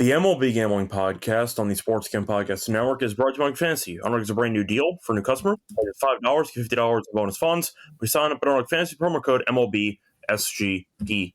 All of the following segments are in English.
The MLB Gambling Podcast on the Sports Gambling Podcast Network is brought to you by Underdog Fantasy. Underdog is a brand new deal for new customers. $5, get $50 in bonus funds. We sign up at Underdog Fantasy, promo code MLB SGPN.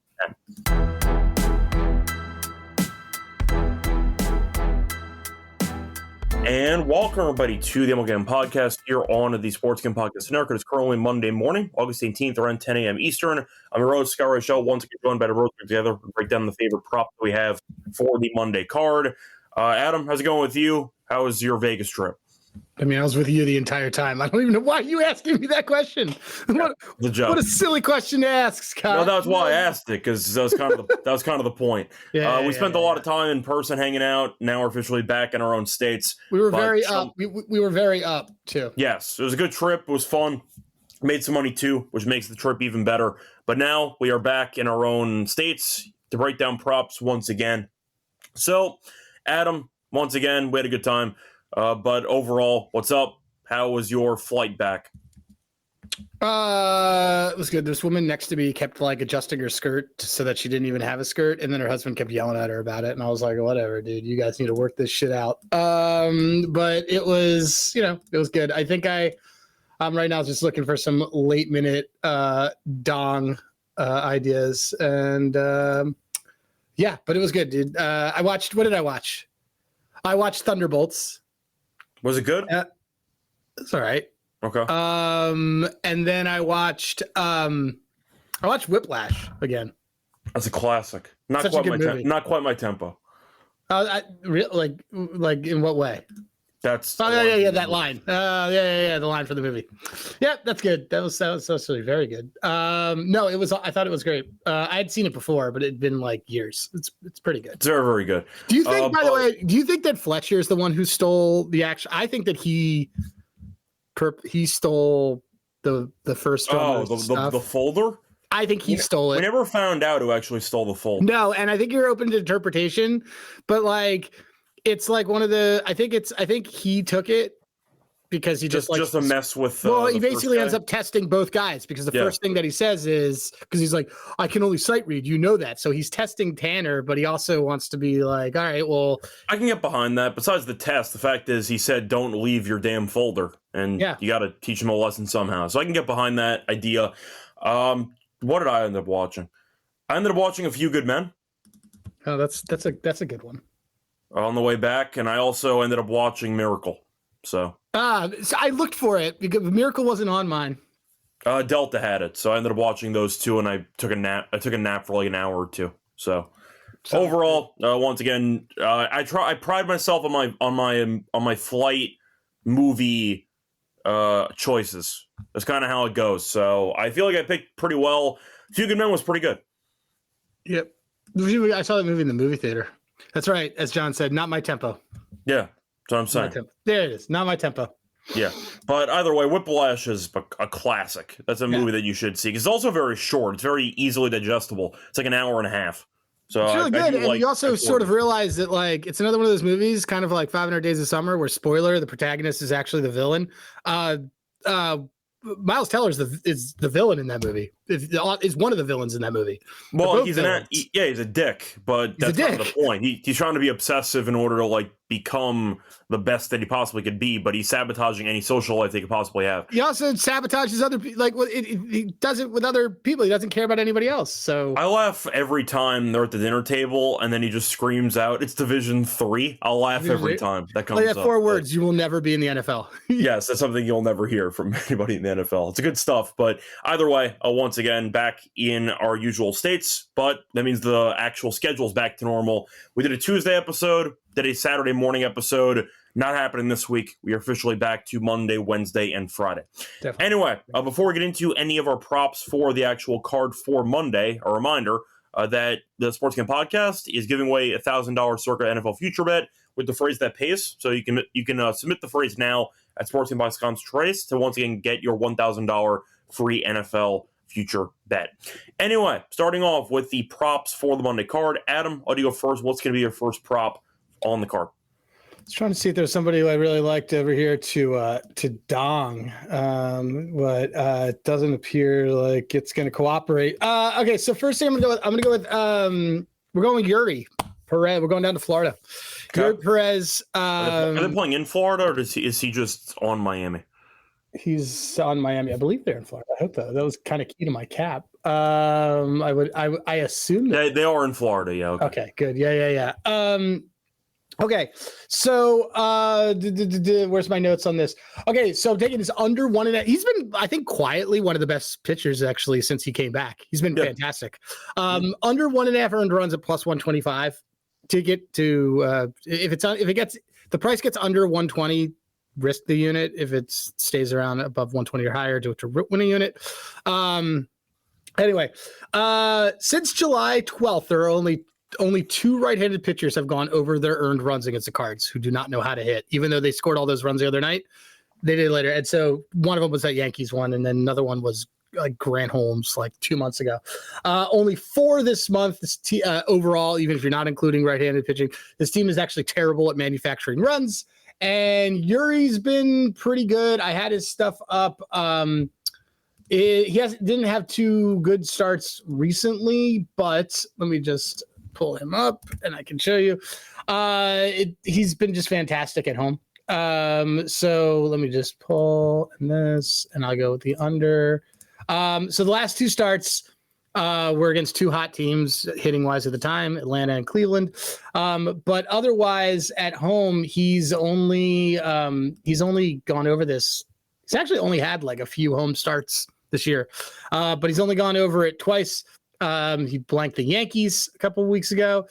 And welcome everybody to the MLB Gambling Podcast here on the Sports Gambling Podcast Network. It's currently Monday morning, August 18th, around 10 a.m. Eastern. I'm your host, Scott Rochelle, once again joined by the road together to break down the favorite prop that we have for the Monday card. Adam, how's it going with you? How was your Vegas trip? I mean, I was with you the entire time. I don't even know why you asking me that question. What a silly question to ask, Scott. No, that's why I asked it, because that was kind of the point. We spent a lot of time in person hanging out. Now we're officially back in our own states. We were very up. We were very up too. Yes, it was a good trip. It was fun. Made some money too, which makes the trip even better. But now we are back in our own states to break down props once again. So, Adam, once again, we had a good time. But overall, what's up? How was your flight back? It was good. This woman next to me kept adjusting her skirt so that she didn't even have a skirt, and then her husband kept yelling at her about it, and I was like, whatever, dude, you guys need to work this shit out. But it was, it was good. I think I'm right now just looking for some late minute dong ideas, and yeah, but it was good, dude. What did I watch? I watched Thunderbolts. Was it good? It's all right. Okay. And then I watched Whiplash again. That's a classic. Not quite my tempo. Like in what way? That's that line. The line for the movie. Yeah, that's good. That was really very good. No, it was. I thought it was great. I had seen it before, but it'd been years. It's pretty good. It's very, very good. Do you think, by the way, that Fletcher is the one who stole the action? I think that he stole the first. The folder. I think he stole it. We never found out who actually stole the folder. No, and I think you're open to interpretation, but it's one of the. I think he took it because he just to mess with. He basically ends up testing both guys because the first thing that he says is because he's like, I can only sight read, that. So he's testing Tanner, but he also wants to be like, all right, well, I can get behind that. Besides the test, the fact is he said, don't leave your damn folder, and you got to teach him a lesson somehow. So I can get behind that idea. What did I end up watching? I ended up watching A Few Good Men. Oh, that's a good one. On the way back, and I also ended up watching Miracle. So I looked for it because Miracle wasn't on mine. Delta had it, so I ended up watching those two, and I took a nap. I took a nap for an hour or two. So overall, once again, I pride myself on my flight movie choices. That's kind of how it goes. So I feel like I picked pretty well. A Few Good Men was pretty good. Yep, I saw that movie in the movie theater. That's right. As John said, not my tempo. Yeah, that's what I'm saying. There it is. Not my tempo. Yeah. But either way, Whiplash is a classic. That's a movie that you should see. It's also very short. It's very easily digestible. It's like an hour and a half. So it's really good. And you also sort of realize that it's another one of those movies, kind of like 500 Days of Summer, where spoiler, the protagonist is actually the villain. Miles Teller is the villain in that movie. Is one of the villains in that movie. Well, he's a dick, but that's not the point. He's trying to be obsessive in order to become the best that he possibly could be, but he's sabotaging any social life they could possibly have. He also sabotages other people. He does it with other people. He doesn't care about anybody else. So I laugh every time they're at the dinner table and then he just screams out, "It's Division 3." I'll laugh every time that comes up. 4 words, you will never be in the NFL. Yes, that's something you'll never hear from anybody in the NFL. It's good stuff, but either way, once again, back in our usual states, but that means the actual schedule's back to normal. We did a Tuesday episode, did a Saturday morning episode. Not happening this week. We are officially back to Monday, Wednesday, and Friday. Definitely. Anyway, before we get into any of our props for the actual card for Monday, a reminder that the Sports Gambling Podcast is giving away a $1,000 circa NFL future bet with the phrase that pays. So you can submit the phrase now at sportsgambling.com/trace to once again get your $1,000 free NFL future bet. Anyway, starting off with the props for the Monday card. Adam, I'll go first. What's going to be your first prop on the card? I was trying to see if there's somebody who I really liked over here to dong, but it doesn't appear like it's going to cooperate. Okay, so first thing I'm going to go with we're going with Yuri. Perez. We're going down to Florida. Okay. Perez. Are they playing in Florida, or is he just on Miami? He's on Miami. I believe they're in Florida. I hope that was kind of key to my cap. I assume they are in Florida. Yeah. Okay. Good. Yeah. Okay, so where's my notes on this? Okay, so I'm taking this under 1.5. He's been, I think, quietly one of the best pitchers actually since he came back. He's been fantastic. Under 1.5 earned runs at plus 125 to get to if the price gets under 120, risk the unit. If it stays around above 120 or higher, to win a unit. Anyway, since July 12th, there are only two right-handed pitchers have gone over their earned runs against the Cards who do not know how to hit, even though they scored all those runs the other night. They did later. And so one of them was that Yankees one, and then another one was like Grant Holmes like 2 months ago. Only 4 this month overall, even if you're not including right-handed pitching. This team is actually terrible at manufacturing runs, and Yuri's been pretty good. I had his stuff up. He didn't have 2 good starts recently, but let me just pull him up and I can show you. He's been just fantastic at home. So let me just pull this and I'll go with the under. So the last 2 starts were against 2 hot teams hitting wise at the time, Atlanta and Cleveland. But otherwise at home, he's only gone over this. He's actually only had like a few home starts this year, but he's only gone over it twice. He blanked the Yankees a couple of weeks ago.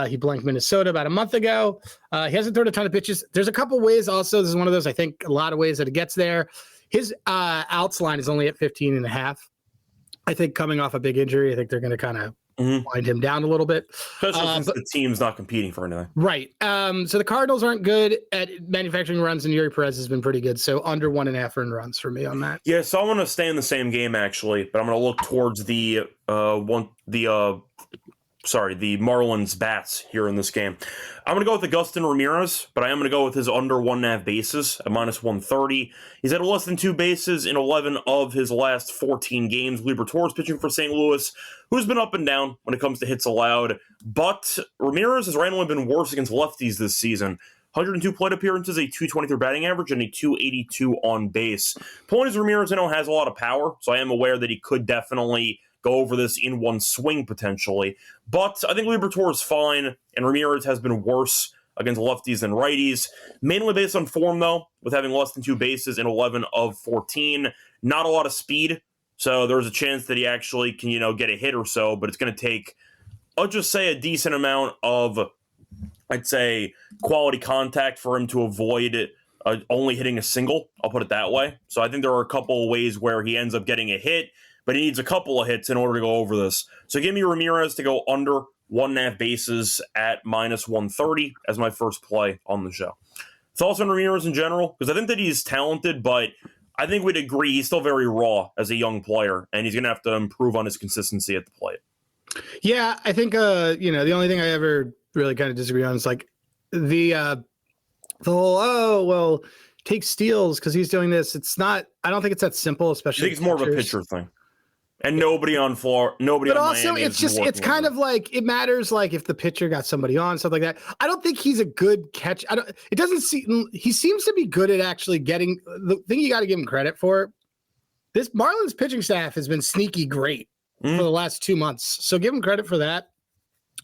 He blanked Minnesota about a month ago. He hasn't thrown a ton of pitches. There's a couple ways also. This is one of those, I think, a lot of ways that it gets there. His outs line is only at 15.5. I think coming off a big injury, I think they're going to kind of wind him down a little bit. Especially since the team's not competing for anything. Right. So the Cardinals aren't good at manufacturing runs, and Yuri Perez has been pretty good. So under 1.5 earned runs for me on that. Yeah, so I want to stay in the same game actually, but I'm going to look towards the Marlins bats here in this game. I'm going to go with Agustin Ramirez, but I am going to go with his under 1.5 bases at minus 130. He's had less than 2 bases in 11 of his last 14 games. Liberatore pitching for St. Louis, who's been up and down when it comes to hits allowed, but Ramirez has randomly been worse against lefties this season. 102 plate appearances, a 223 batting average, and a 282 on base. Point is, Ramirez, has a lot of power, so I am aware that he could definitely go over this in one swing potentially. But I think Liberatore is fine, and Ramirez has been worse against lefties than righties. Mainly based on form, though, with having less than 2 bases in 11 of 14. Not a lot of speed, so there's a chance that he actually can, get a hit or so, but it's going to take, I'll just say, a decent amount of, I'd say, quality contact for him to avoid only hitting a single. I'll put it that way. So I think there are a couple of ways where he ends up getting a hit, but he needs a couple of hits in order to go over this. So give me Ramirez to go under 1.5 bases at minus 130 as my first play on the show. Thoughts on Ramirez in general? Because I think that he's talented, but I think we'd agree he's still very raw as a young player, and he's going to have to improve on his consistency at the plate. Yeah, I think, the only thing I ever really kind of disagree on is like the whole, take steals because he's doing this. It's not, I don't think it's that simple, especially. I think it's more of a pitcher thing. And nobody on floor, nobody. But on also, Miami it's kind of like it matters. Like if the pitcher got somebody on, stuff like that. I don't think he's a good catch. It doesn't seem. He seems to be good at actually getting the thing. You got to give him credit for. This Marlins pitching staff has been sneaky great for the last 2 months. So give him credit for that.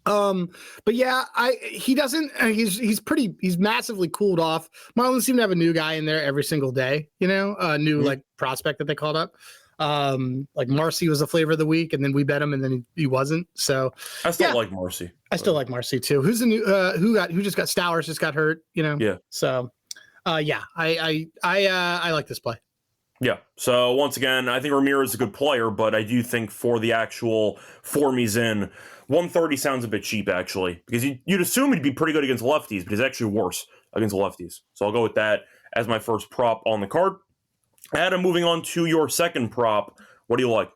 But yeah, he doesn't. He's massively cooled off. Marlins seem to have a new guy in there every single day. A new like prospect that they called up. Like Marcy was the flavor of the week, and then we bet him, and then he wasn't. So I still like Marcy. I still like Marcy too. Who's the new? Who just got Stowers just got hurt? Yeah. So, I like this play. Yeah. So once again, I think Ramirez is a good player, but I do think for the actual form he's in, 130 sounds a bit cheap actually, because you'd assume he'd be pretty good against lefties, but he's actually worse against lefties. So I'll go with that as my first prop on the card. Adam, moving on to your second prop, what do you like?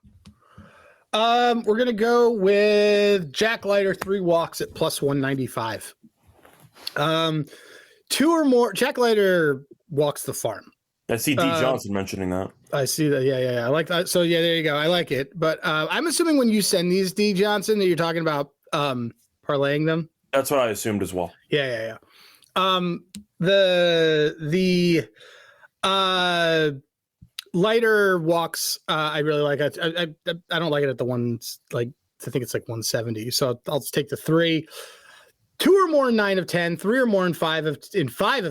We're gonna go with Jack Leiter 3 walks at plus 195. 2 or more. Jack Leiter walks the farm. I see D. Johnson mentioning that. I see that. Yeah. I like that. So yeah, there you go. I like it. But I'm assuming when you send these D. Johnson that you're talking about parlaying them. That's what I assumed as well. Yeah. The lighter walks, I really like. I don't like it at the ones like I think it's like 170. So I'll just take the 3. 2 or more in 9 of 10, 3 or more in 5 of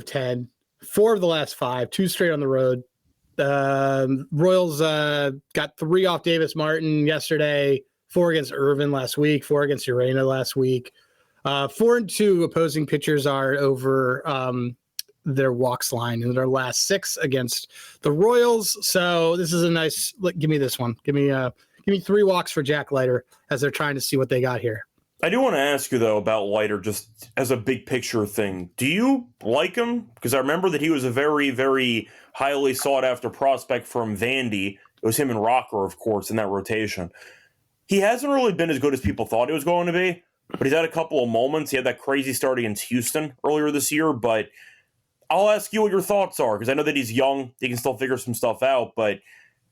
10, 4 of the last 5, 2 straight on the road. Royals got 3 off Davis Martin yesterday, 4 against Irvin last week, 4 against Urena last week. 4 and 2 opposing pitchers are over their walks line in their last 6 against the Royals. So this is a nice. Give me this one. Give me 3 walks for Jack Leiter as they're trying to see what they got here. I do want to ask you, though, about Leiter just as a big picture thing. Do you like him? Because I remember that he was a very, very highly sought-after prospect from Vandy. It was him and Rocker, of course, in that rotation. He hasn't really been as good as people thought he was going to be, but he's had a couple of moments. He had that crazy start against Houston earlier this year, but I'll ask you what your thoughts are, because I know that he's young. He can still figure some stuff out, but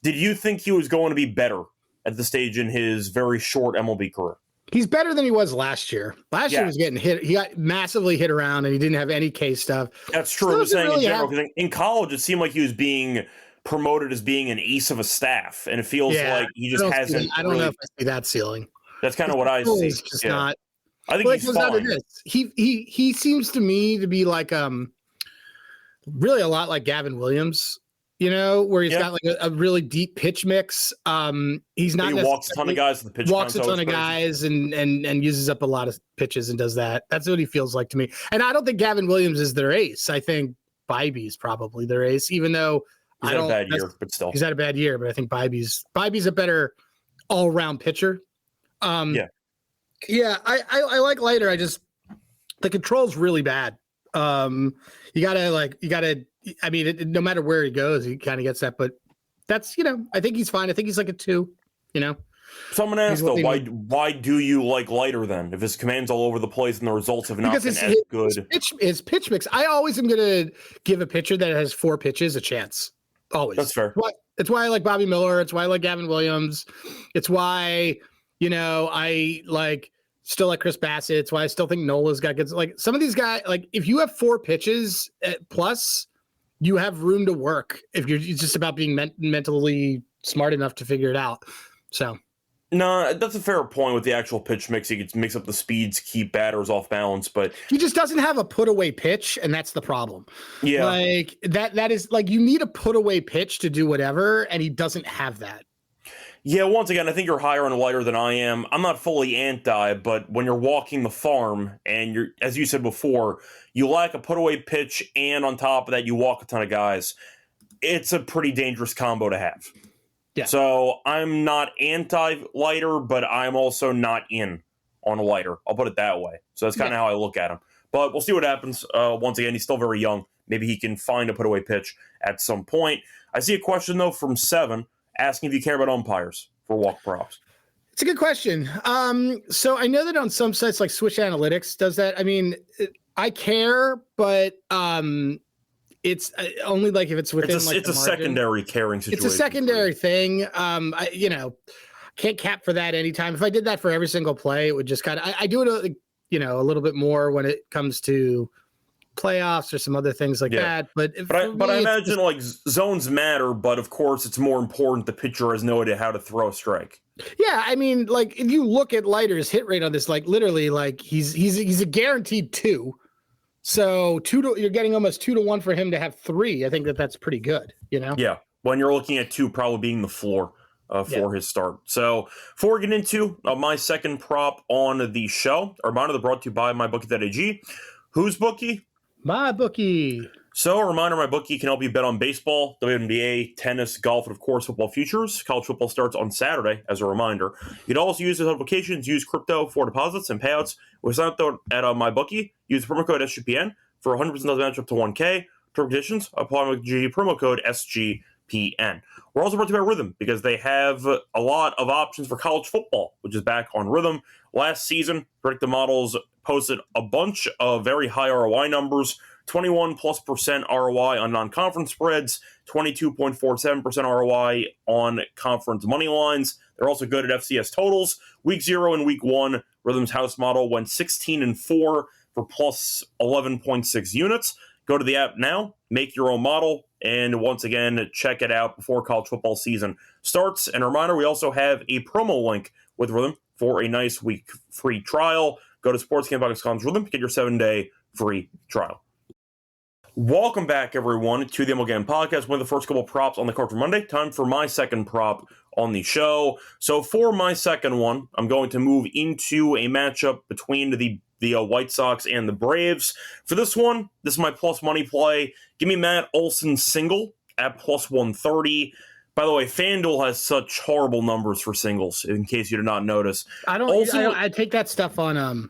did you think he was going to be better at this stage in his very short MLB career? He's better than he was last year. Last year he was getting hit. He got massively hit around, and he didn't have any K stuff. That's true. I'm saying in general, because in college, it seemed like he was being promoted as being an ace of a staff, and it feels like he just hasn't. I don't know if I see that ceiling. That's kind of what I see. It's just not. I think he's fine. He seems to me to be like really a lot like Gavin Williams. You know, where he's got like a really deep pitch mix. He's not. He walks a ton of guys. The pitch walks a ton of guys and uses up a lot of pitches and does that. That's what he feels like to me. And I don't think Gavin Williams is their ace. I think Bybee's probably their ace, even though he's had a bad year, but still he's had a bad year. But I think Bybee's a better all around pitcher. I like Leiter. The control's really bad. You gotta. I mean, no matter where he goes, he kind of gets that. But that's, I think he's fine. I think he's like a 2, So I'm going to ask, though, why do you like Leiter then? If his command's all over the place and the results have not been as good. His pitch mix. I always am going to give a pitcher that has 4 pitches a chance. Always. That's fair. It's why I like Bobby Miller. It's why I like Gavin Williams. It's why, I still like Chris Bassett. It's why I still think Nola's got good. Like some of these guys, like if you have 4 pitches plus, you have room to work if it's just about being mentally smart enough to figure it out. So, no, that's a fair point with the actual pitch mix. He can mix up the speeds, keep batters off balance, but he just doesn't have a put away pitch, and that's the problem. Yeah, like that is like you need a put away pitch to do whatever, and he doesn't have that. Yeah, once again, I think you're higher on Leiter than I am. I'm not fully anti, but when you're walking the farm and you're, as you said before, you lack a put-away pitch, and on top of that, you walk a ton of guys, it's a pretty dangerous combo to have. Yeah. So I'm not anti-Leiter, but I'm also not in on Leiter. I'll put it that way. So that's kind of how I look at him. But we'll see what happens. Once again, he's still very young. Maybe he can find a put-away pitch at some point. I see a question, though, from 7. Asking if you care about umpires for walk props. It's a good question. So I know that on some sites like Switch Analytics does that. I mean, I care, but it's only like if it's within it's a secondary caring situation. It's a secondary thing. I can't cap for that anytime. If I did that for every single play, it would just kind of. I do it, a little bit more when it comes to playoffs or some other things like that, but I imagine like zones matter, but of course it's more important the pitcher has no idea how to throw a strike. Yeah, I mean, like if you look at Leiter's hit rate on this, like literally, like he's a guaranteed 2. So you're getting almost 2 to 1 for him to have 3. I think that's pretty good. Yeah, when you're looking at 2 probably being the floor for his start. So before we get into my second prop on the show, our monitor brought to you by MyBookie.ag. Whose bookie? My bookie. So a reminder, my bookie can help you bet on baseball, WNBA, tennis, golf, and of course football futures. College football starts on Saturday, as a reminder. You can also use those applications, use crypto for deposits and payouts. We sign up at my bookie. Use the promo code SGPN for 100% match up to 1K. Term conditions apply with the promo code SGPN. We're also brought to you by Rhythm because they have a lot of options for college football, which is back on Rhythm. Last season, Predictive Models posted a bunch of very high ROI numbers, 21+% ROI on non-conference spreads, 22.47% ROI on conference money lines. They're also good at FCS totals. Week 0 and Week 1, Rhythm's house model went 16-4 for plus 11.6 units. Go to the app now, make your own model, and once again, check it out before college football season starts. And a reminder, we also have a promo link with Rhythm for a nice week free trial. Go to sportsgamble.com/Rhythm to get your 7-day free trial. Welcome back, everyone, to the MLB Gambling Podcast. One of the first couple props on the card for Monday. Time for my second prop on the show. So for my second one, I'm going to move into a matchup between the White Sox and the Braves. For this one, this is my plus money play. Give me Matt Olson single at plus 130. By the way, FanDuel has such horrible numbers for singles, in case you did not notice. I take that stuff on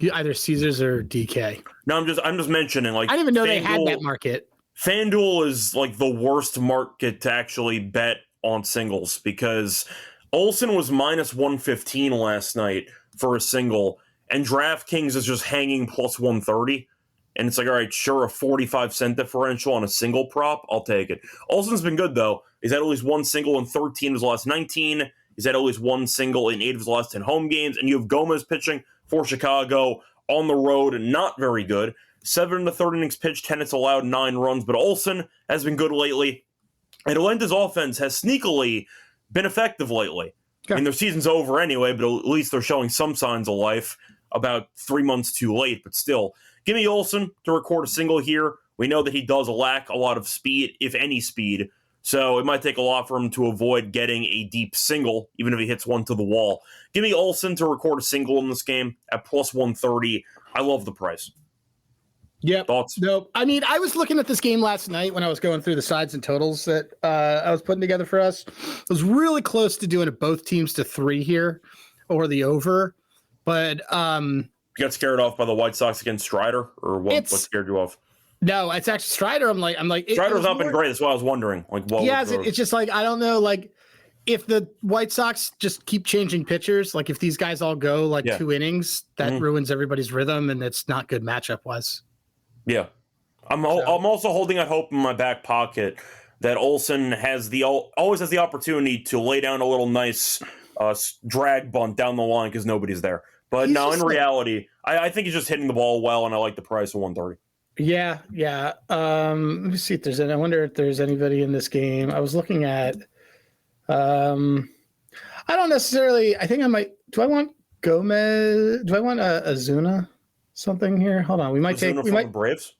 either Caesars or DK. No, I'm just mentioning, like, I didn't even know they had that market. FanDuel is like the worst market to actually bet on singles because Olsen was minus 115 last night for a single, and DraftKings is just hanging plus 130. And it's like, all right, sure, a 45-cent differential on a single prop, I'll take it. Olsen's been good, though. He's had at least one single in 13 of his last 19. He's had at least one single in 8 of his last 10 home games. And you have Gomez pitching for Chicago on the road, not very good. 7 in the third innings pitched, 10 hits allowed, 9 runs. But Olsen has been good lately. And Alenda's offense has sneakily been effective lately. Okay. I mean, their season's over anyway, but at least they're showing some signs of life. About 3 months too late, but still. Give me Olsen to record a single here. We know that he does lack a lot of speed, if any speed. So it might take a lot for him to avoid getting a deep single, even if he hits one to the wall. Give me Olsen to record a single in this game at plus 130. I love the price. Yep. Thoughts? Nope. I mean, I was looking at this game last night when I was going through the sides and totals that I was putting together for us. I was really close to doing it both teams to 3 here or the over. But you got scared off by the White Sox against Strider, or what scared you off? No, it's actually Strider. I'm like Strider's not been great. That's why I was wondering. Like, what? Yeah, it's just like I don't know. Like, if the White Sox just keep changing pitchers, like if these guys all go like 2 innings, that ruins everybody's rhythm, and it's not good matchup wise. Yeah, I'm also holding out hope in my back pocket that Olsen always has the opportunity to lay down a little nice drag bunt down the line because nobody's there. But no, in reality, I think he's just hitting the ball well, and I like the price of 130. Yeah. Let me see if I wonder if there's anybody in this game. I was looking at. I don't necessarily. I think I might. Do I want Gomez? Do I want Ozuna? Something here. Hold on. We might take. The Braves.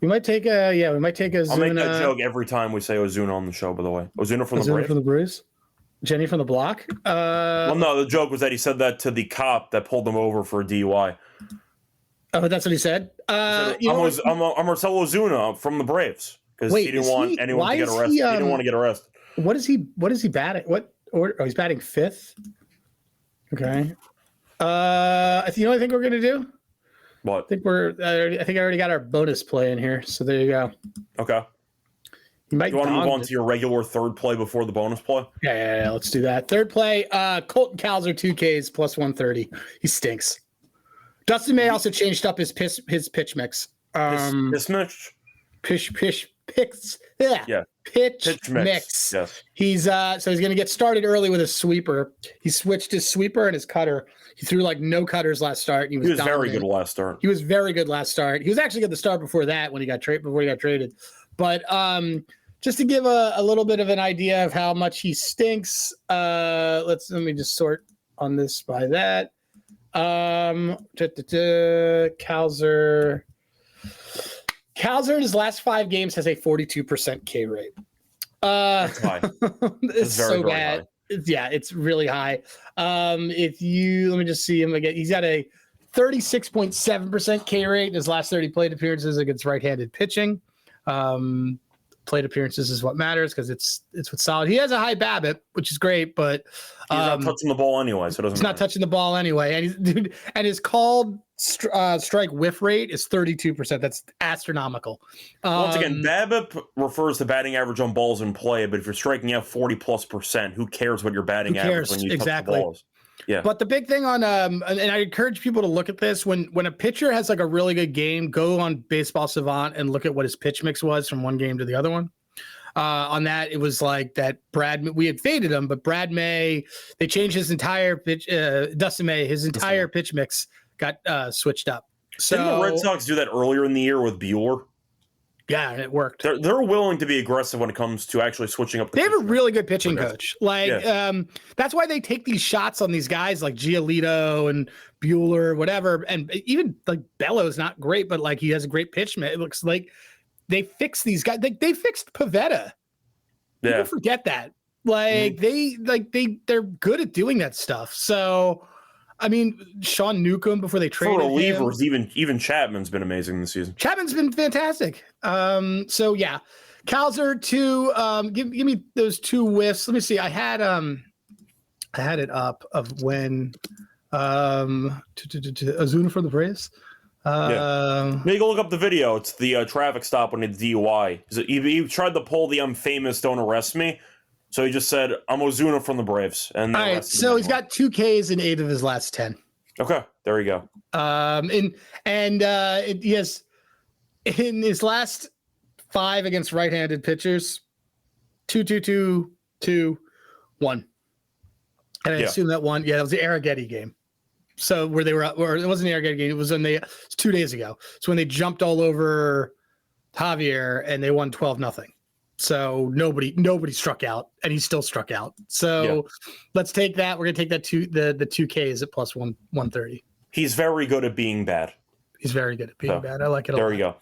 We might take a. Yeah, we might take Ozuna. I'll make that joke every time we say Ozuna on the show. By the way, Ozuna from the Braves. Jenny from the block? Well, no, the joke was that he said that to the cop that pulled him over for a DUI. Oh, that's what he said? I'm Marcelo Ozuna from the Braves because he didn't want anyone to get arrested. He didn't want to get arrested. What is he batting? He's batting 5th? Okay. I think we're going to do? What? I think I already got our bonus play in here, so there you go. Okay. Do you want to move on to your regular third play before the bonus play? Yeah, let's do that. Third play, Colton Cowser 2Ks plus 130. He stinks. Dustin May also changed up his pitch mix. Pitch mix? Pitch mix. Yes. He's so he's going to get started early with a sweeper. He switched his sweeper and his cutter. He threw like no cutters last start. And he was very good last start. He was very good last start. He was actually good the start before that when he got traded. But just to give a little bit of an idea of how much he stinks, let me just sort on this by that. Cowser in his last 5 games has a 42% K rate. That's high. It's so bad. High. It's really high. Let me just see him again. He's got a 36.7% K rate in his last 30 plate appearances against right-handed pitching. Plate appearances is what matters because it's what's solid. He has a high BABIP, which is great, but he's not touching the ball anyway, so it doesn't. He's not touching the ball anyway, and his called strike whiff rate is 32%. That's astronomical. Once again, BABIP refers to batting average on balls in play, but if you're striking out 40+%, who cares what your batting average when you touch the balls? Yeah. But the big thing on and I encourage people to look at this when a pitcher has like a really good game, go on Baseball Savant and look at what his pitch mix was from one game to the other one. On that, it was like that we had faded him, but Brad May, they changed his entire pitch. Dustin May, his entire pitch mix got switched up. So didn't the Red Sox do that earlier in the year with Bueller? Yeah, and it worked. They're willing to be aggressive when it comes to actually switching up. They have a really good pitching coach. That's why they take these shots on these guys like Giolito and Bueller, whatever. And even like Bello's not great, but like he has a great pitch. It looks like they fixed these guys. They fixed Pivetta. People forget that. They're good at doing that stuff. So, I mean, Sean Newcomb before they traded for relievers, even Chapman's been amazing this season. Chapman's been fantastic. So yeah, Calzer two. Give me those two whiffs. Let me see. I had it up of when Ozuna for the Braves. Maybe go look up the video. It's the traffic stop when it's DUI. He tried to pull the "I'm famous, don't arrest me." So he just said, "I'm Ozuna from the Braves." And all right, so he's got 2 Ks in 8 of his last 10. Okay, there you go. He has in his last 5 against right-handed pitchers, 2-2-2-2-1. And I assume that one, that was the Arrighetti game. So where they were, or it wasn't the Arrighetti game. It was it's 2 days ago. So when they jumped all over Javier and they won 12-0. So nobody struck out, and he still struck out. So let's take that. We're gonna take that the 2 Ks at plus 130. He's very good at being bad. He's very good at being bad. I like it a lot. There you go.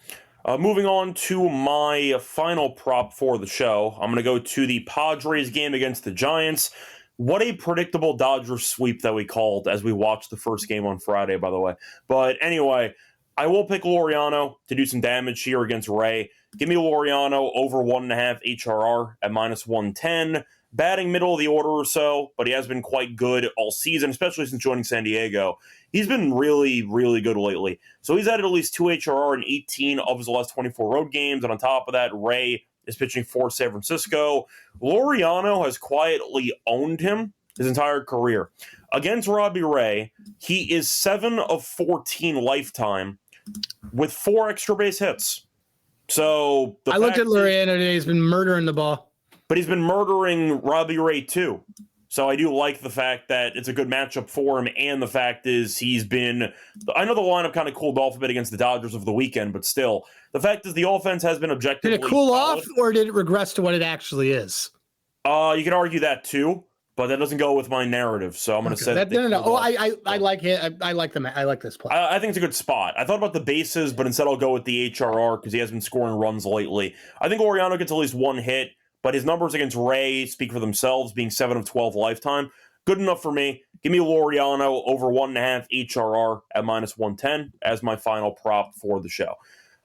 Moving on to my final prop for the show. I'm gonna go to the Padres game against the Giants. What a predictable Dodgers sweep that we called as we watched the first game on Friday, by the way. But anyway, I will pick Laureano to do some damage here against Ray. Give me Laureano over 1.5 HRR at minus 110. Batting middle of the order or so, but he has been quite good all season, especially since joining San Diego. He's been really, really good lately. So he's added at least 2 HRR in 18 of his last 24 road games. And on top of that, Ray is pitching for San Francisco. Laureano has quietly owned him his entire career. Against Robbie Ray, he is 7 of 14 lifetime with 4 extra base hits. So I looked at Laureano today. He's been murdering the ball. But he's been murdering Robbie Ray too. So I do like the fact that it's a good matchup for him, and the fact is he's been – I know the lineup kind of cooled off a bit against the Dodgers over the weekend, but still, the fact is the offense has been objectively Did it cool solid. off, or did it regress to what it actually is? You can argue that too, but that doesn't go with my narrative, so I'm going to say that. No. Oh, I like it. I like them. I like this play. I think it's a good spot. I thought about the bases, but instead I'll go with the HRR because he has been scoring runs lately. I think Laureano gets at least 1 hit, but his numbers against Ray speak for themselves, being 7 of 12 lifetime. Good enough for me. Give me Laureano over 1.5 HRR at minus 110 as my final prop for the show.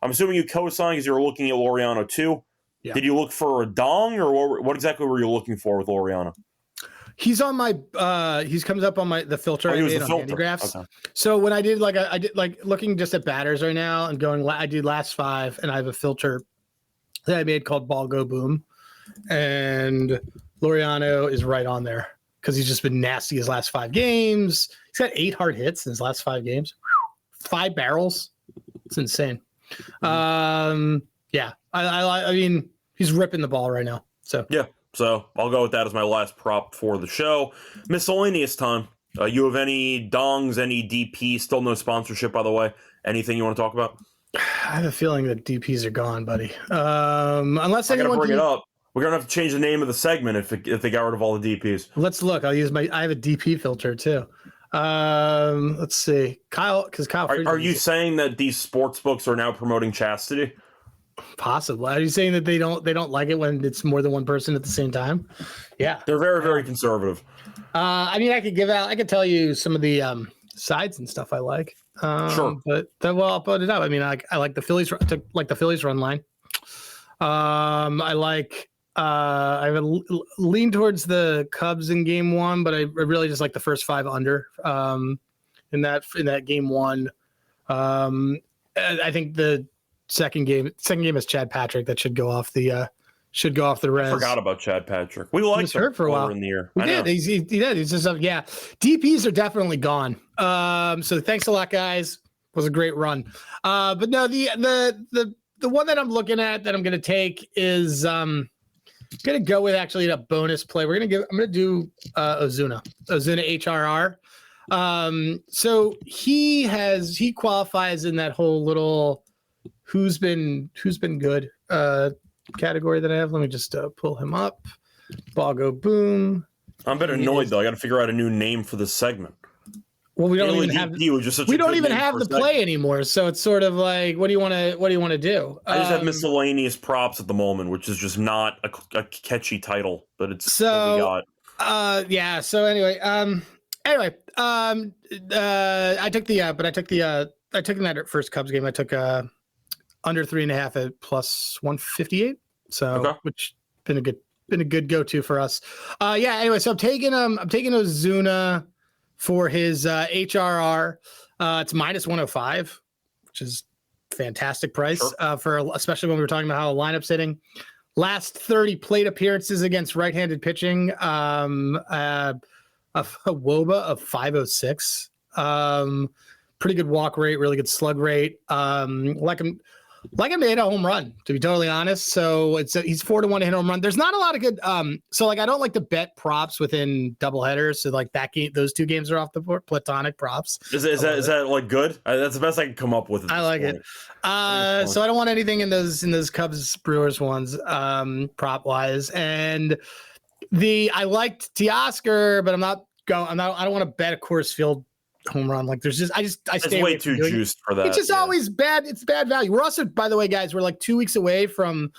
I'm assuming you co-sign because you're looking at Laureano too. Yeah. Did you look for a dong, or what exactly were you looking for with Laureano? He's on my he's comes up on the filter I made on Handigraphs. Okay. So when I did looking just at batters right now and going, I did last 5, and I have a filter that I made called Ball Go Boom, and Laureano is right on there because he's just been nasty his last 5 games. He's got 8 hard hits in his last 5 games, 5 barrels. It's insane. Yeah, I mean he's ripping the ball right now. So yeah. So I'll go with that as my last prop for the show. Miscellaneous time. You have any dongs, any DP? Still no sponsorship, by the way. Anything you want to talk about? I have a feeling that DPs are gone, buddy. Unless anyone bring it up. We're gonna have to change the name of the segment if they got rid of all the DPs. Let's look. I have a DP filter too. Let's see, Kyle. Are you saying that these sports books are now promoting chastity? Possibly. Are you saying that they don't like it when it's more than one person at the same time? Yeah, they're very, very conservative. I mean, I could tell you some of the sides and stuff I like. Sure, but I'll put it up. I mean, I like the Phillies. Like the Phillies run line. I like. I have a lean towards the Cubs in game 1, but I really just like the first 5 under. In that game 1, I think the second game is Chad Patrick that should go off the res. I forgot about Chad Patrick. We liked him hurt for a while in the year. We did. He did. He's just DPs are definitely gone. So thanks a lot, guys. It was a great run. But no, the one that I'm looking at that I'm going to take is gonna go with actually a bonus play. I'm gonna do Ozuna HRR. So he qualifies in that whole little who's been good category that I have. Let me just pull him up. Ball go boom. I'm a bit annoyed though. I got to figure out a new name for this segment. Well, we don't even have the play anymore, so it's sort of like, what do you want to do? I just have miscellaneous props at the moment, which is just not a catchy title, but it's what we got. Yeah. So anyway, I took in that first Cubs game. I took under 3.5 at plus 158. So which been a good go-to for us. Anyway, so I'm taking Ozuna for his HRR. It's minus 105, which is fantastic price especially when we were talking about how a lineup's hitting. Last 30 plate appearances against right-handed pitching, a WOBA of 506. Pretty good walk rate, really good slug rate. Like him to hit a home run, to be totally honest. So he's 4-1 to hit a home run. There's not a lot of good. So I don't like to bet props within doubleheaders. So that game, those two games are off the board. Platonic props. Is that like good? That's the best I can come up with. I like it. So I don't want anything in those Cubs Brewers ones, prop wise. And I liked Teoscar, but I don't want to bet a Coors Field home run. Like I stay way too juiced for that. It's just always bad. It's bad value. We're also, by the way, guys, we're like 2 weeks away from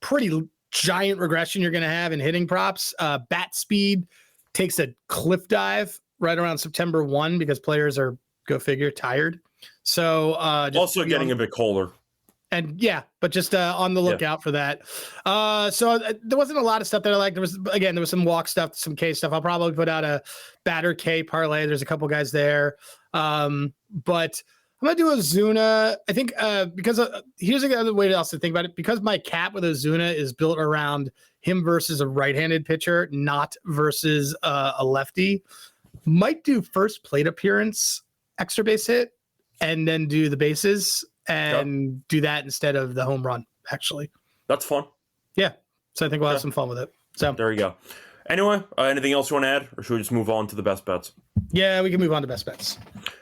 pretty giant regression you're going to have in hitting props. Bat speed takes a cliff dive right around September 1 because players are, go figure, tired. So also getting a bit colder. And but just on the lookout for that. So there wasn't a lot of stuff that I liked. There was some walk stuff, some K stuff. I'll probably put out a batter K parlay. There's a couple guys there. But I'm going to do Ozuna. I think because here's the other way else to think about it. Because my cap with Ozuna is built around him versus a right-handed pitcher, not versus a lefty. Might do first plate appearance, extra base hit, and then do the bases. And do that instead of the home run, actually. That's fun. Yeah. So I think we'll have some fun with it. So there you go. Anyway, anything else you want to add, or should we just move on to the best bets? Yeah, we can move on to best bets.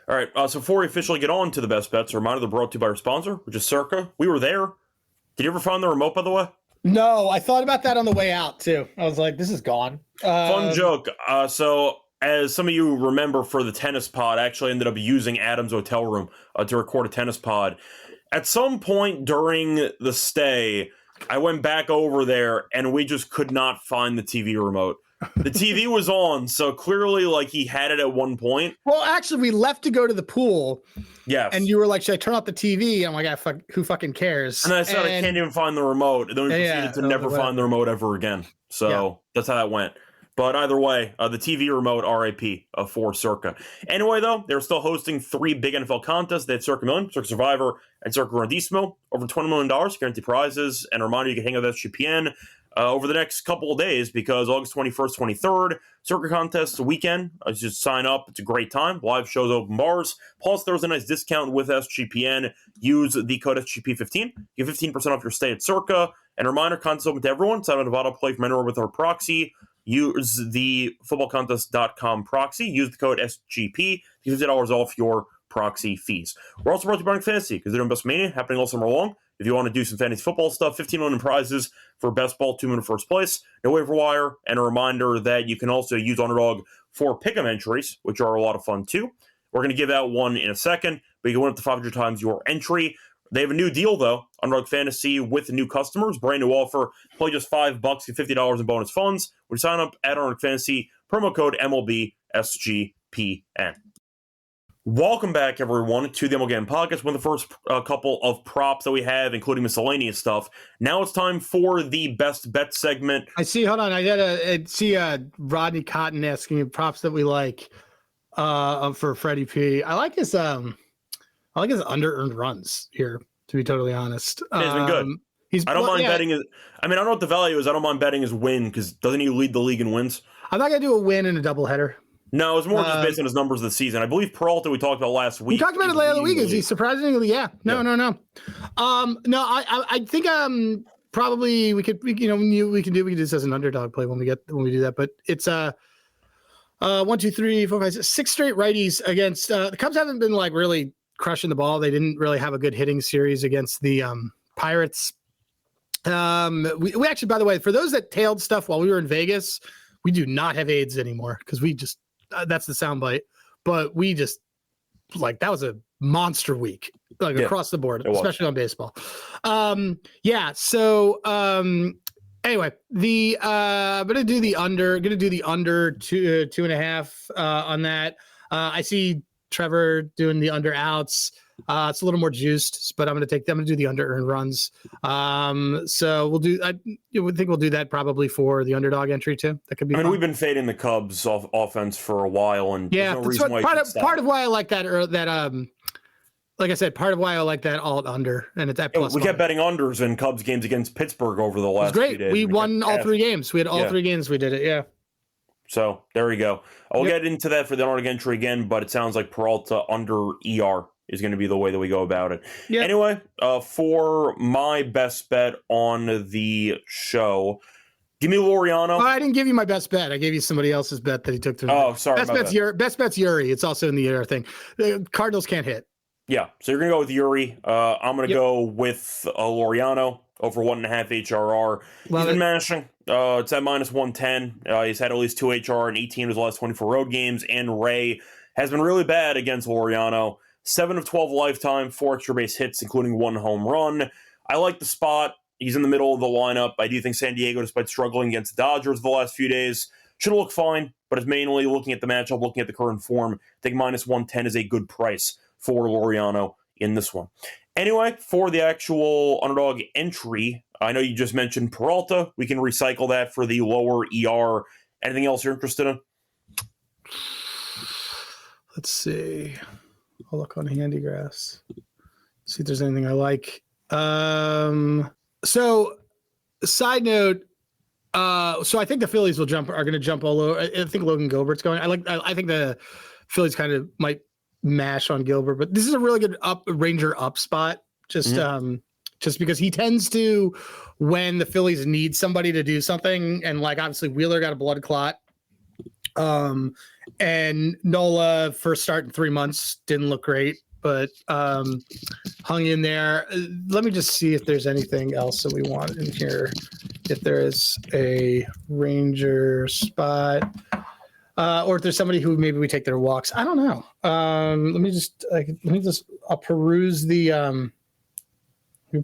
All right. So before we officially get on to the best bets, a reminder they're brought to you by our sponsor, which is Circa. We were there. Did you ever find the remote, by the way? No, I thought about that on the way out, too. I was like, this is gone. Fun joke. So as some of you remember, for the tennis pod, I actually ended up using Adam's hotel room to record a tennis pod. At some point during the stay, I went back over there, and we just could not find the TV remote. The TV was on, so clearly, he had it at one point. Well, actually, we left to go to the pool. Yes. And you were like, should I turn off the TV? I'm like, who fucking cares? And I said, I can't even find the remote. And then we proceeded to never find the remote ever again. So that's how that went. But either way, the TV remote, RIP, for Circa. Anyway, though, they're still hosting 3 big NFL contests. They had Circa Million, Circa Survivor, and Circa Grandissimo. Over $20 million, guaranteed prizes. And a reminder, you can hang out with SGPN over the next couple of days, because August 21st, 23rd, Circa Contest weekend. Just sign up. It's a great time. Live shows, open bars. Plus, there's a nice discount with SGPN. Use the code SGP15. You get 15% off your stay at Circa. And a reminder, contest open to everyone. Sign up to auto play from anywhere with our proxy. Use the footballcontest.com proxy. Use the code SGP to get $50 off your proxy fees. We're also brought to you by Underdog Fantasy, because they're doing Best Mania happening all summer long. If you want to do some fantasy football stuff, 15 million prizes for best ball, 2 minute first place, no waiver wire, and a reminder that you can also use Underdog for pick'em entries, which are a lot of fun too. We're going to give out one in a second, but you can win up to 500 times your entry. They have a new deal, though, Underdog Fantasy with new customers. Brand new offer. Play just $5, get $50 in bonus funds. When you sign up at Underdog Fantasy, promo code MLB SGPN. Welcome back, everyone, to the MLB Gambling Podcast. One of the first couple of props that we have, including miscellaneous stuff. Now it's time for the best bet segment. I see. Hold on. I see Rodney Cotton asking me props that we like for Freddie P. I like his under-earned runs here, to be totally honest. He's been good. I don't mind betting his. I mean, I don't know what the value is. I don't mind betting his win, because doesn't he lead the league in wins? I'm not going to do a win in a doubleheader. No, it's more just based on his numbers of the season. I believe Peralta, we talked about last week. We talked about it the other week. Is he surprisingly? No. No, I think probably we could do this as an underdog play when we do that. But it's 1, 2, 3, 4, 5, 6 straight righties against the Cubs. Haven't been like really crushing the ball. They didn't really have a good hitting series against the Pirates. We actually, by the way, for those that tailed stuff while we were in Vegas, we do not have AIDS anymore because we just that's the soundbite. But we just like that was a monster week, like across the board, especially on baseball. Anyway, I'm gonna do the under 2.5 on that. I see Trevor doing the under outs. It's a little more juiced, but I'm gonna do the under earned runs. So we'll do. I would think we'll do that probably for the underdog entry too. That could be. We've been fading the Cubs offense for a while, and yeah, no reason why part of why I like that. Like I said, part of why I like that alt under, and it's at plus. We kept betting unders in Cubs games against Pittsburgh over the last few days. We won all 3 games. We had all 3 games. We did it. Yeah. So there we go. I'll get into that for the underdog entry again, but it sounds like Peralta under ER is going to be the way that we go about it. Yep. Anyway, for my best bet on the show, give me Laureano. I didn't give you my best bet. I gave you somebody else's bet that he took to. Oh, sorry. Best bet's Yuri. It's also in the air thing. The Cardinals can't hit. Yeah, so you're going to go with Yuri. I'm going to go with Laureano over 1.5 HRR. He's been mashing. It's at minus 110. He's had at least 2 HR in 18 of his last 24 road games. And Ray has been really bad against Laureano. 7 of 12 lifetime, 4 extra base hits, including 1 home run. I like the spot. He's in the middle of the lineup. I do think San Diego, despite struggling against the Dodgers the last few days, should look fine. But it's mainly looking at the matchup, looking at the current form. I think minus 110 is a good price for Laureano in this one. Anyway, for the actual underdog entry, I know you just mentioned Peralta. We can recycle that for the lower ER. Anything else you're interested in? Let's see. I'll look on Handygraphs. See if there's anything I like. So, side note. So I think the Phillies are going to jump all over. I think Logan Gilbert's going. I think the Phillies kind of might mash on Gilbert, but this is a really good Ranger up spot. Just because he tends to, when the Phillies need somebody to do something, and like obviously Wheeler got a blood clot, and Nola first start in 3 months didn't look great, but hung in there. Let me just see if there's anything else that we want in here. If there is a Ranger spot. Or if there's somebody who maybe we take their walks. I don't know. I'll peruse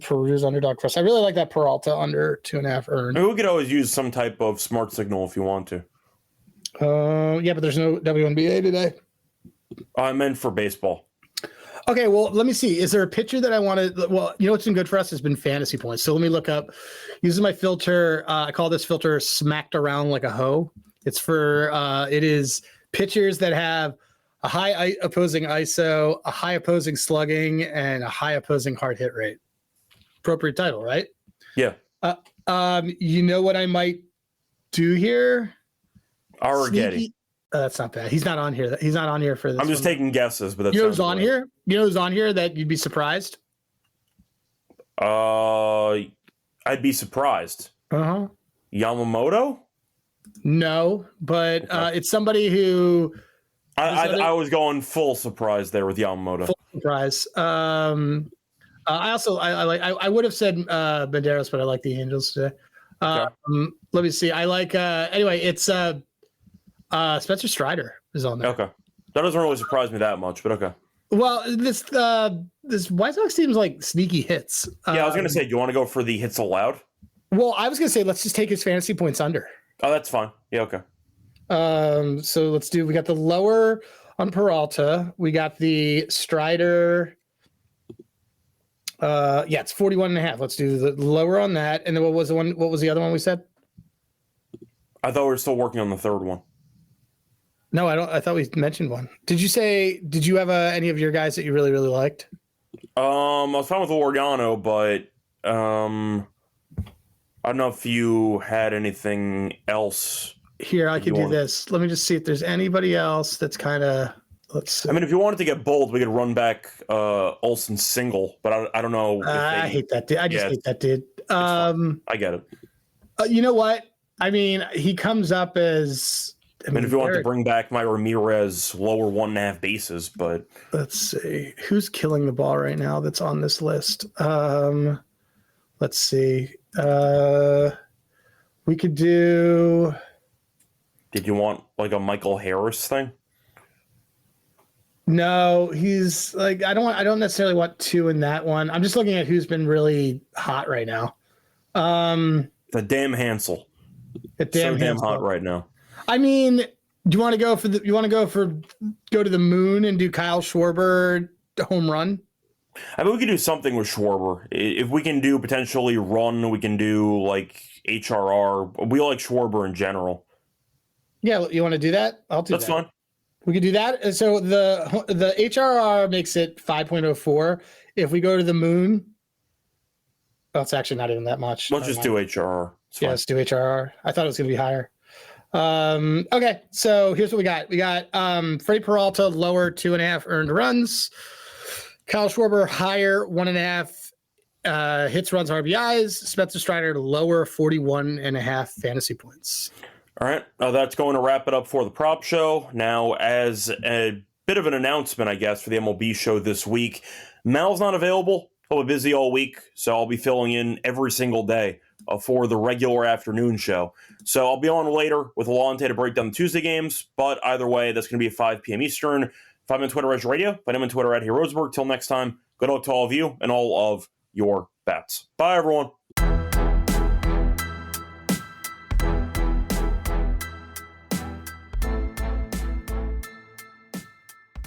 peruse underdog first. I really like that Peralta under 2.5 earned. I mean, we could always use some type of smart signal if you want to. Yeah, but there's no WNBA today. I meant for baseball. Okay, well, let me see. Is there a pitcher that I want to? Well, you know what's been good for us has been fantasy points. So let me look up. Using my filter, I call this filter "smacked around like a hoe." It's for it is pitchers that have a high opposing ISO, a high opposing slugging, and a high opposing hard hit rate. Appropriate title, right? Yeah. You know what I might do here? Arrighetti. That's not bad. He's not on here. He's not on here for this. I'm just taking guesses, but that's who's on here? You know who's on here that you'd be surprised? I'd be surprised. Yamamoto? No, but it's somebody who I was going full surprise there with Yamamoto. Full surprise. I would have said Banderas, but I like the Angels today. Let me see. I like anyway, it's Spencer Strider is on there. Okay. That doesn't really surprise me that much, but okay. Well, this White Sox team's like sneaky hits. Yeah, I was gonna say, do you want to go for the hits allowed? Well, I was gonna say let's just take his fantasy points under. Oh, that's fine. Yeah, okay. So we got the lower on Peralta. We got the Strider. It's 41.5. Let's do the lower on that. And then what was the other one we said? I thought we were still working on the third one. No, I don't. I thought we mentioned one. Did you have any of your guys that you really, really liked? I was fine with Laureano, but I don't know if you had anything else. Here, I could do this. Let me just see if there's anybody else that's kind of. Let's see. I mean, if you wanted to get bold, we could run back Olsen's single, but I don't know. I hate that dude. I just hate that dude. I get it. You know what? I mean, he comes up as. I mean, if you want to bring back my Ramirez lower 1.5 bases, but let's see who's killing the ball right now that's on this list. Let's see. We could do. Did you want like a Michael Harris thing? No, he's like I don't necessarily want 2 in that one. I'm just looking at who's been really hot right now. The damn Hansel. Damn hot right now. I mean, do you want to go for go to the moon and do Kyle Schwarber home run? I mean, we could do something with Schwarber. If we can do potentially run, we can do like HRR. We like Schwarber in general. Yeah, you want to do that? I'll do that. That's fine. We could do that. So the HRR makes it 5.04. If we go to the moon, well, it's actually not even that much. Let's just do HRR. Yeah, let's do HRR. I thought it was going to be higher. Okay, so here's what we got. We got Freddie Peralta, lower 2.5 earned runs. Kyle Schwarber, higher 1.5 hits, runs, RBIs. Spencer Strider, lower 41.5 fantasy points. All right, that's going to wrap it up for the prop show. Now, as a bit of an announcement, I guess, for the MLB show this week, Mal's not available. He'll be busy all week, so I'll be filling in every single day for the regular afternoon show. So I'll be on later with Alante to break down the Tuesday games, but either way, that's going to be at 5 p.m. Eastern. Find me on Twitter as Radio, find him on Twitter at Herosberg. Till next time, good luck to all of you and all of your bets. Bye, everyone.